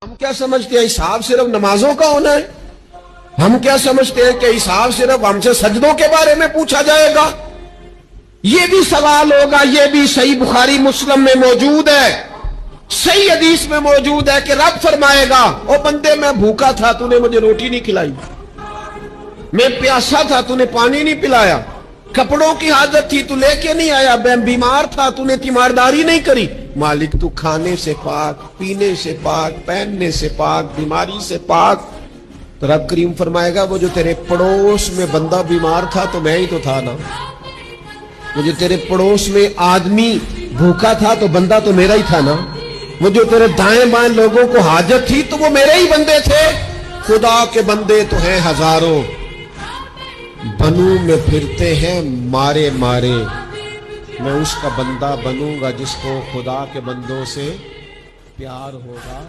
हम क्या समझते हैं हिसाब सिर्फ नमाजों का होना है? हम क्या समझते हैं कि हिसाब सिर्फ हमसे सजदों के बारे में पूछा जाएगा? ये भी सवाल होगा। ये भी सही बुखारी मुस्लिम में मौजूद है, सही हदीस में मौजूद है कि रब फरमाएगा, ओ बंदे मैं भूखा था तूने मुझे रोटी नहीं खिलाई, मैं प्यासा था तूने पानी नहीं पिलाया, कपड़ों की हाजत थी तू लेके नहीं आया, मैं बीमार था तूने तीमारदारी नहीं करी। मालिक तू खाने से पाक, पीने से पाक, पहनने से पाक, बीमारी से पाक। तो रब करीम फरमाएगा वो जो तेरे पड़ोस में बंदा बीमार था तो मैं ही तो था ना, वो जो तेरे पड़ोस में आदमी भूखा था तो बंदा तो मेरा ही था ना, वो जो तेरे दाएं बाएं लोगों को हाजत थी तो वो मेरे ही बंदे थे। खुदा के बंदे तो हैं हजारों, बनू में फिरते हैं मारे मारे, मैं उसका बंदा बनूंगा जिसको खुदा के बंदों से प्यार होगा।